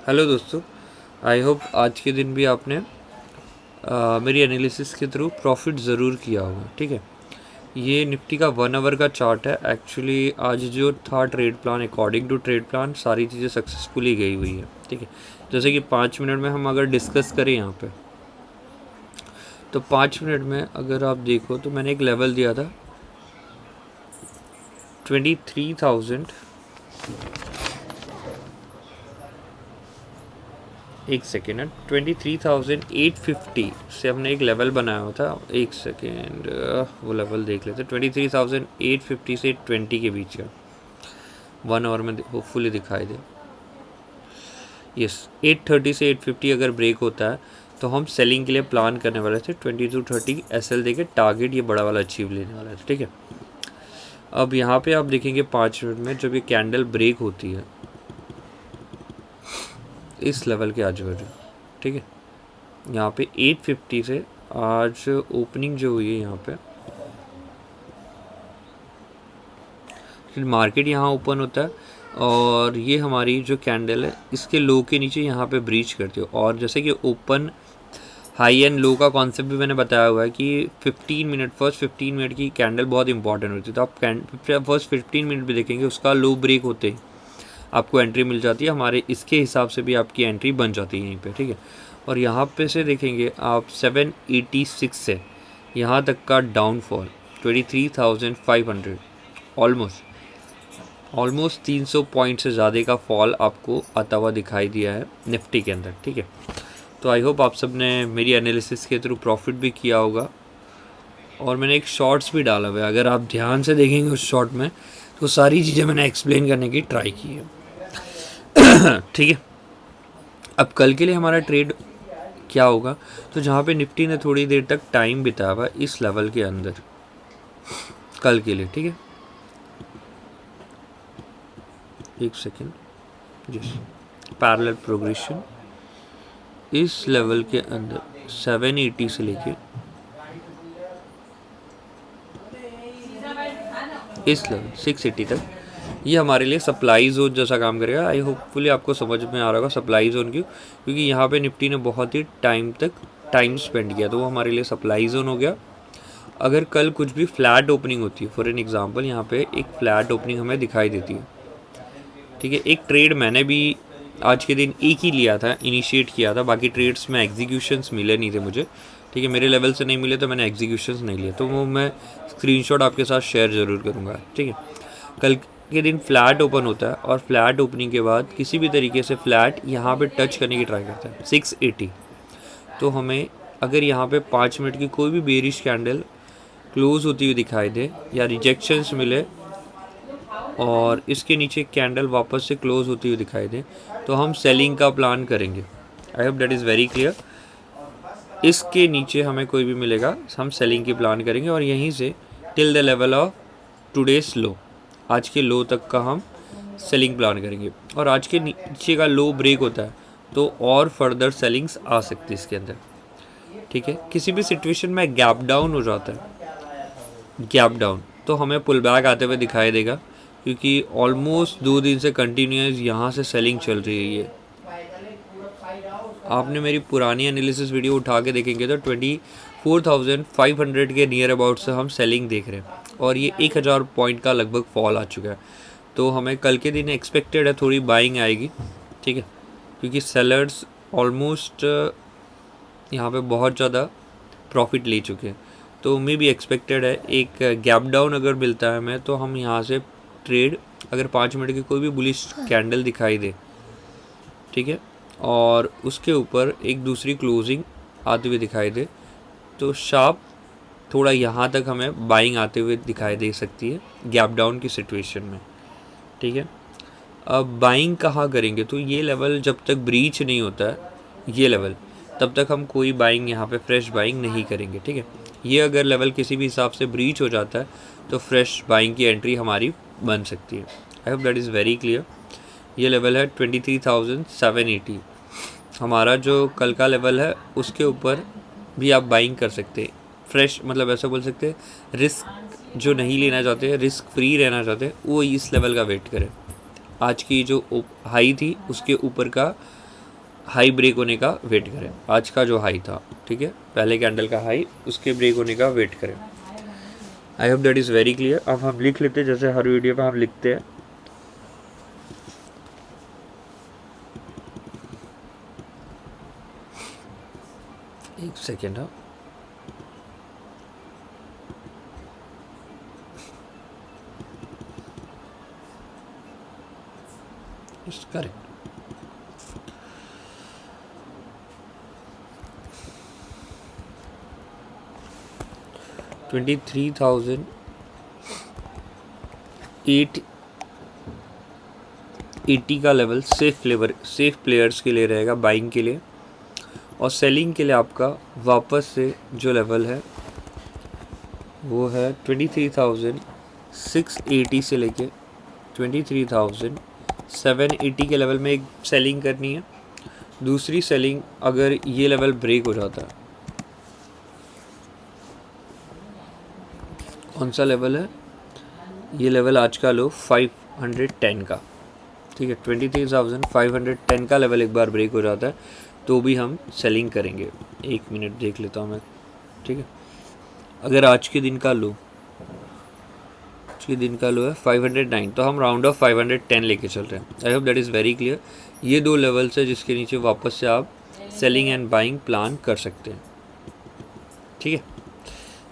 Hello दोस्तों, I hope आज के दिन भी आपने मेरी एनालिसिस के थ्रू प्रॉफिट ज़रूर किया होगा। ठीक है, ये निफ्टी का 1 आवर का चार्ट है। एक्चुअली आज जो था trade plan, according to trade plan सारी चीज़ें सक्सेसफुली गई हुई है। ठीक है, जैसे कि 5 मिनट में हम अगर डिस्कस करें यहाँ पे, तो 5 मिनट में अगर आप देखो तो मैंने एक लेवल दिया था 23,000, एक सेकेंड है, 23,850 से हमने एक लेवल बनाया हुआ था। एक सेकेंड, वो लेवल देख लेते। 23,850 से 20 के बीच का 1 आवर में होपफुली दिखाई दे। यस, 830 से 850 अगर ब्रेक होता है तो हम सेलिंग के लिए प्लान करने वाले थे। 2230 SL देके टारगेट ये बड़ा वाला अचीव लेने वाला था। ठीक है, अब यहाँ पे आप देखेंगे 5 मिनट में जब ये कैंडल ब्रेक होती है इस लेवल के आजू बाजू, ठीक है, यहाँ पे 850 से आज ओपनिंग जो हुई है यहाँ पे, मार्केट यहाँ ओपन होता है और ये हमारी जो कैंडल है इसके लो के नीचे यहाँ पे ब्रीच करती है। और जैसे कि ओपन हाई एंड लो का कॉन्सेप्ट भी मैंने बताया हुआ है कि 15 मिनट, फर्स्ट 15 मिनट की कैंडल बहुत इंपॉर्टेंट होती है। तो आप फर्स्ट 15 मिनट भी देखेंगे, उसका लो ब्रेक होते ही आपको एंट्री मिल जाती है। हमारे इसके हिसाब से भी आपकी एंट्री बन जाती है यहीं पे। ठीक है, और यहाँ पे से देखेंगे आप 786 से यहाँ तक का डाउनफॉल 23,500, ऑलमोस्ट 300 पॉइंट से ज़्यादा का फॉल आपको आता हुआ दिखाई दिया है निफ्टी के अंदर। ठीक है, तो आई होप आप सब ने मेरी एनालिसिस के थ्रू प्रॉफिट भी किया होगा। और मैंने एक शॉर्ट्स भी डाला हुआ है, अगर आप ध्यान से देखेंगे उस शॉर्ट में तो सारी चीज़ें मैंने एक्सप्लेन करने की ट्राई की है। ठीक है, अब कल के लिए हमारा ट्रेड क्या होगा, तो जहाँ पे निफ्टी ने थोड़ी देर तक टाइम बिताया हुआ इस लेवल के अंदर कल के लिए। ठीक है, एक सेकेंड, यस, पैरेलल प्रोग्रेशन इस लेवल के अंदर 780 से लेके इस लेवल 680 तक ये हमारे लिए सप्लाई जोन जैसा काम करेगा। आई होपफुली आपको समझ में आ रहा होगा सप्लाई जोन क्यों, क्योंकि यहाँ पे निफ्टी ने बहुत ही टाइम स्पेंड किया, तो वो हमारे लिए सप्लाई जोन हो गया। अगर कल कुछ भी फ्लैट ओपनिंग होती है, फॉर एन एग्जांपल यहाँ पे एक फ्लैट ओपनिंग हमें दिखाई देती है। ठीक है, एक ट्रेड मैंने भी आज के दिन एक ही लिया था, इनिशिएट किया था, बाकी ट्रेड्स में एग्जीक्यूशंस मिले नहीं थे मुझे। ठीक है, मेरे लेवल से नहीं मिले तो मैंने एग्जीक्यूशंस नहीं लिए, तो वो मैं स्क्रीनशॉट आपके साथ शेयर ज़रूर करूँगा। ठीक है, कल के दिन फ्लैट ओपन होता है और फ्लैट ओपनिंग के बाद किसी भी तरीके से फ्लैट यहाँ पे टच करने की ट्राई करता है 680, तो हमें अगर यहाँ पे 5 मिनट की कोई भी बेरिश कैंडल क्लोज होती हुई दिखाई दे या रिजेक्शंस मिले और इसके नीचे कैंडल वापस से क्लोज होती हुई दिखाई दे तो हम सेलिंग का प्लान करेंगे। I hope that is very clear. इसके नीचे हमें कोई भी मिलेगा हम सेलिंग की प्लान करेंगे और यहीं से till the level of today's low, आज के लो तक का हम सेलिंग प्लान करेंगे। और आज के नीचे का लो ब्रेक होता है तो और फर्दर सेलिंग्स आ सकती है इसके अंदर। ठीक है, किसी भी सिचुएशन में गैप डाउन हो जाता है, गैप डाउन, तो हमें पुल बैक आते हुए दिखाई देगा, क्योंकि ऑलमोस्ट 2 दिन से कंटिन्यूस यहाँ से सेलिंग चल रही है। ये आपने मेरी पुरानी एनालिसिस वीडियो उठा के देखेंगे तो 24,500 के नियर अबाउट से हम सेलिंग देख रहे हैं और ये 1,000 पॉइंट का लगभग फॉल आ चुका है। तो हमें कल के दिन एक्सपेक्टेड है थोड़ी बाइंग आएगी। ठीक है, क्योंकि सेलर्स ऑलमोस्ट यहाँ पे बहुत ज़्यादा प्रॉफिट ले चुके हैं, तो मे भी एक्सपेक्टेड है एक गैप डाउन अगर मिलता है हमें तो हम यहाँ से ट्रेड, अगर 5 मिनट की कोई भी बुलिश कैंडल दिखाई दे, ठीक है, और उसके ऊपर एक दूसरी क्लोजिंग आते हुए दिखाई दे तो शार्प थोड़ा यहाँ तक हमें बाइंग आते हुए दिखाई दे सकती है गैप डाउन की सिचुएशन में। ठीक है, अब बाइंग कहाँ करेंगे, तो ये लेवल जब तक ब्रीच नहीं होता है ये लेवल, तब तक हम कोई बाइंग यहाँ पे फ्रेश बाइंग नहीं करेंगे। ठीक है, ये अगर लेवल किसी भी हिसाब से ब्रीच हो जाता है तो फ्रेश बाइंग की एंट्री हमारी बन सकती है। I hope that is very clear. ये लेवल है 23,780, हमारा जो कल का लेवल है उसके ऊपर भी आप बाइंग कर सकते हैं फ्रेश, मतलब ऐसा बोल सकते हैं रिस्क जो नहीं लेना चाहते, रिस्क फ्री रहना चाहते हैं, वो इस लेवल का वेट करें। आज की जो हाई थी उसके ऊपर का हाई ब्रेक होने का वेट करें, आज का जो हाई था, ठीक है, पहले कैंडल का हाई, उसके ब्रेक होने का वेट करें। I hope that is very clear. अब हम लिख लेते हैं जैसे हर वीडियो पे हम लिखते हैं। एक सेकेंड, हाँ, करेक्ट। 23,880 का लेवल सेफ प्लेयर्स के लिए रहेगा बाइंग के लिए, और सेलिंग के लिए आपका वापस से जो लेवल है वो है 23,680 से लेके 23,780 के लेवल में एक सेलिंग करनी है। दूसरी सेलिंग अगर ये लेवल ब्रेक हो जाता है, कौन सा लेवल है, ये लेवल आज का लो 510 का, ठीक है, 23,510 का लेवल एक बार ब्रेक हो जाता है तो भी हम सेलिंग करेंगे। एक मिनट देख लेता हूँ मैं, ठीक है। अगर आज के दिन का लो है 509, तो हम राउंड ऑफ 510 लेके चल रहे हैं। I hope that is very clear. ये दो लेवल्स है जिसके नीचे वापस से आप सेलिंग एंड बाइंग प्लान कर सकते हैं, ठीक है।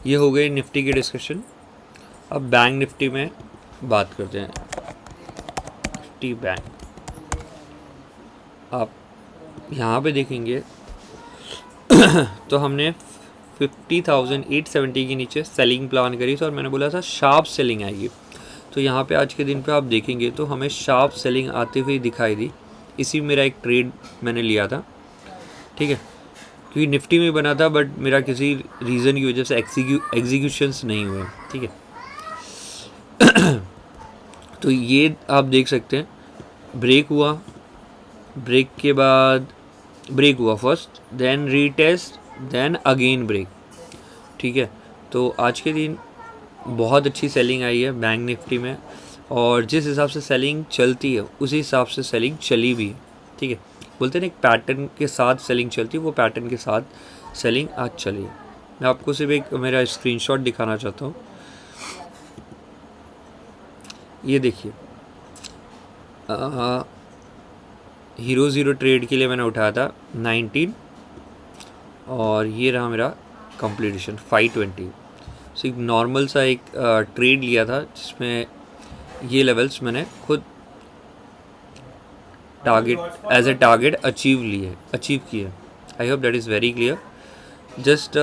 ये हो गई निफ्टी की डिस्कशन। अब बैंक निफ्टी में बात करते हैं। निफ्टी बैंक, आप यहाँ पे देखेंगे तो हमने 50,870 के नीचे सेलिंग प्लान करी थी और मैंने बोला था शार्प सेलिंग आएगी। तो यहाँ पे आज के दिन पे आप देखेंगे तो हमें शार्प सेलिंग आते हुए दिखाई दी। इसी मेरा एक ट्रेड मैंने लिया था, ठीक है, क्योंकि निफ्टी में बना था बट मेरा किसी रीज़न की वजह से एग्जीक्यूशंस नहीं हुए, ठीक है। तो ये आप देख सकते हैं, ब्रेक के बाद ब्रेक हुआ first, then retest, then again break, ठीक है। तो आज के दिन बहुत अच्छी सेलिंग आई है बैंक निफ्टी में, और जिस हिसाब से सेलिंग चलती है उसी हिसाब से सेलिंग चली भी है, ठीक है। बोलते हैं एक पैटर्न के साथ सेलिंग चलती है, वो पैटर्न के साथ सेलिंग आज चली है। मैं आपको सिर्फ एक मेरा स्क्रीनशॉट दिखाना चाहता हूँ। ये देखिए, हीरो ज़ीरो ट्रेड के लिए मैंने उठाया था 19, और ये रहा मेरा कंप्लीटेशन 520। सो एक नॉर्मल सा एक ट्रेड लिया था जिसमें ये लेवल्स मैंने खुद एज ए टारगेट अचीव किए। I hope that is very clear. Just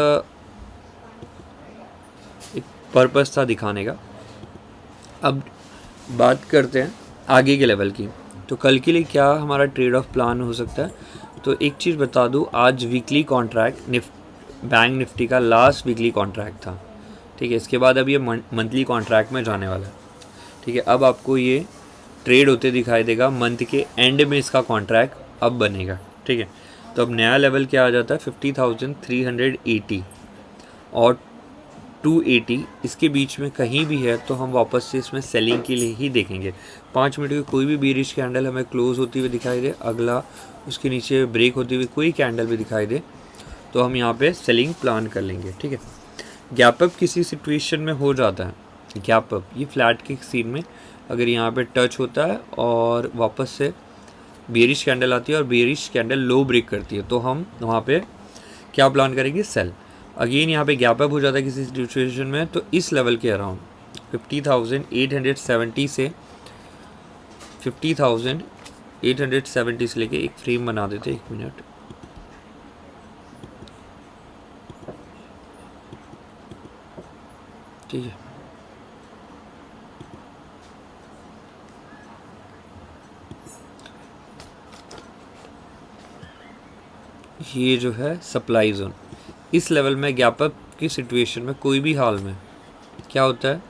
एक पर्पस था दिखाने का। अब बात करते हैं आगे के लेवल की। तो कल के लिए क्या हमारा ट्रेड ऑफ प्लान हो सकता है। तो एक चीज़ बता दूँ, आज वीकली कॉन्ट्रैक्ट बैंक निफ्टी का लास्ट वीकली कॉन्ट्रैक्ट था, ठीक है। इसके बाद अब ये मंथली कॉन्ट्रैक्ट में जाने वाला है, ठीक है। अब आपको ये ट्रेड होते दिखाई देगा, मंथ के एंड में इसका कॉन्ट्रैक्ट अब बनेगा, ठीक है। तो अब नया लेवल क्या आ जाता है 50,380 और 280, इसके बीच में कहीं भी है तो हम वापस से इसमें सेलिंग के लिए ही देखेंगे। 5 मिनट की कोई भी बेरिश कैंडल हमें क्लोज होती हुई दिखाई दे, अगला उसके नीचे ब्रेक होती हुई कोई कैंडल भी दिखाई दे, तो हम यहाँ पे सेलिंग प्लान कर लेंगे, ठीक है। गैप अप किसी सिचुएशन में हो जाता है, गैप अप ये फ्लैट के सीन में अगर यहाँ पे टच होता है और वापस से बेरिश कैंडल आती है और बेरिश कैंडल लो ब्रेक करती है, तो हम वहाँ पे क्या प्लान करेंगे, सेल। अगेन यहाँ पे गैप अप हो जाता है किसी सिचुएशन में, तो इस लेवल के अराउंड 50,870 से 50,870 से लेके एक फ्रेम बना देते, एक मिनट। ठीक है, ये जो है सप्लाई जोन, इस लेवल में गैप अप की सिचुएशन में कोई भी हाल में क्या होता है,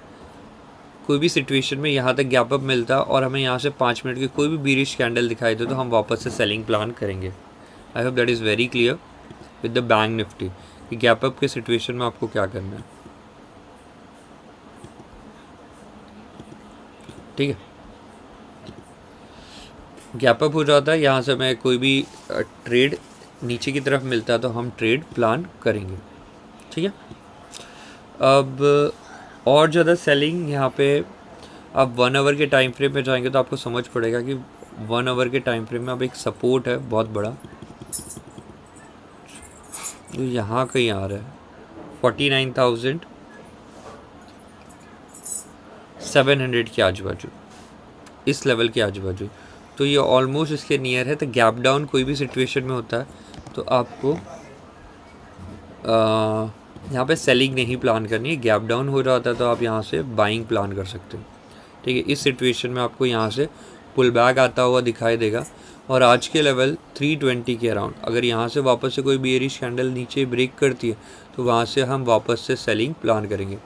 कोई भी सिचुएशन में यहाँ तक गैप अप मिलता है और हमें यहाँ से 5 मिनट की कोई भी बीरिश कैंडल दिखाई दे तो हम वापस से सेलिंग प्लान करेंगे। I hope that is very clear with the bank Nifty कि गैप अप के सिचुएशन में आपको क्या करना है, ठीक है। गैप अप हो जाता है, यहाँ से हमें कोई भी ट्रेड नीचे की तरफ मिलता है तो हम ट्रेड प्लान करेंगे, ठीक है। अब और ज़्यादा सेलिंग यहाँ पे आप 1 आवर के टाइम फ्रेम पे जाएंगे तो आपको समझ पड़ेगा कि 1 आवर के टाइम फ्रेम में अब एक सपोर्ट है बहुत बड़ा, जो यहाँ कहीं आ रहा है 49,700 के आजू बाजू, इस लेवल के आजू बाजू। तो ये ऑलमोस्ट इसके नियर है। तो गैप डाउन कोई भी सिचुएशन में होता है तो आपको यहाँ पे सेलिंग नहीं प्लान करनी है। गैप डाउन हो जाता है तो आप यहाँ से बाइंग प्लान कर सकते हो, ठीक है। इस सिचुएशन में आपको यहाँ से पुल बैक आता हुआ दिखाई देगा और आज के लेवल 320 के अराउंड अगर यहाँ से वापस से कोई बेयरिश कैंडल नीचे ब्रेक करती है तो वहाँ से हम वापस से सेलिंग प्लान करेंगे।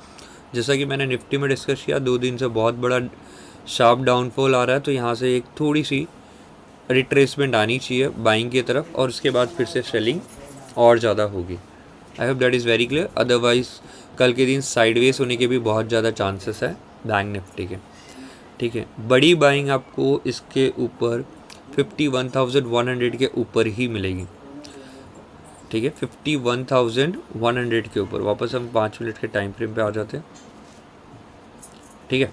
जैसा कि मैंने निफ्टी में डिस्कस किया, 2 दिन से बहुत बड़ा शार्प डाउनफॉल आ रहा है, तो यहाँ से एक थोड़ी सी रिट्रेसमेंट आनी चाहिए बाइंग की तरफ और उसके बाद फिर से सेलिंग और ज़्यादा होगी। I hope that is very clear. Otherwise कल के दिन साइडवेज होने के भी बहुत ज़्यादा चांसेस है बैंक निफ्टी के, ठीक है। बड़ी बाइंग आपको इसके ऊपर 51,100 के ऊपर ही मिलेगी, ठीक है। 51,100 के ऊपर। वापस हम 5 मिनट के टाइम फ्रेम पे आ जाते हैं, ठीक है।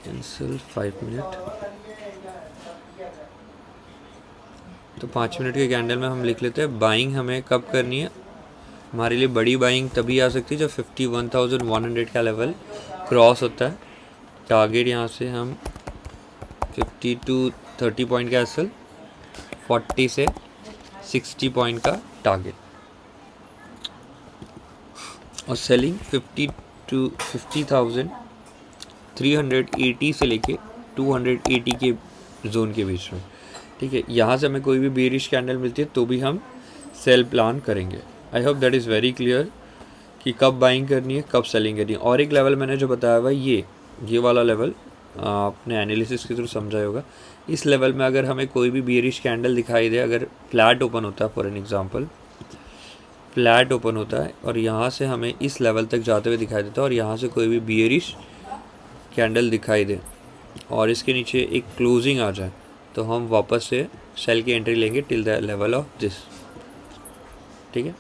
कैंसिल 5 मिनट, तो 5 मिनट के कैंडल में हम लिख लेते हैं बाइंग हमें कब करनी है। हमारे लिए बड़ी बाइंग तभी आ सकती है जब 51,100 का लेवल क्रॉस होता है। टारगेट यहाँ से हम 50 to 30 पॉइंट का एसएल, 40 से 60 पॉइंट का टारगेट और सेलिंग 50,380 से लेके 280 के जोन के बीच में, ठीक है। यहाँ से हमें कोई भी बेरिश कैंडल मिलती है तो भी हम सेल प्लान करेंगे। I hope that is very clear कि कब बाइंग करनी है, कब सेलिंग करनी है। और एक लेवल मैंने जो बताया हुआ ये वाला लेवल आपने एनालिसिस के थ्रू समझा होगा। इस लेवल में अगर हमें कोई भी बेरिश कैंडल दिखाई दे, अगर फ्लैट ओपन होता है, for an example flat open होता है और यहाँ से हमें इस लेवल तक जाते हुए दिखाई देता है और यहाँ से कोई भी बेरिश कैंडल दिखाई दे और इसके नीचे एक क्लोजिंग आ जाए तो हम वापस से सेल की एंट्री लेंगे till the level of this, ठीक है।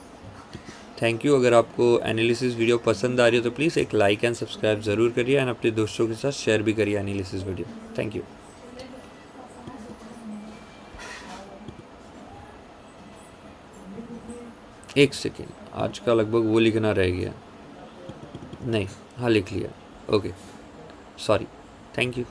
Thank you. अगर आपको एनालिसिस वीडियो पसंद आ रही है तो प्लीज़ एक लाइक एंड सब्सक्राइब ज़रूर करिए एंड अपने दोस्तों के साथ शेयर भी करिए एनालिसिस वीडियो। Thank you. एक सेकेंड, आज का लगभग वो लिखना रह गया, नहीं हाँ लिख लिया, ओके सॉरी, थैंक यू।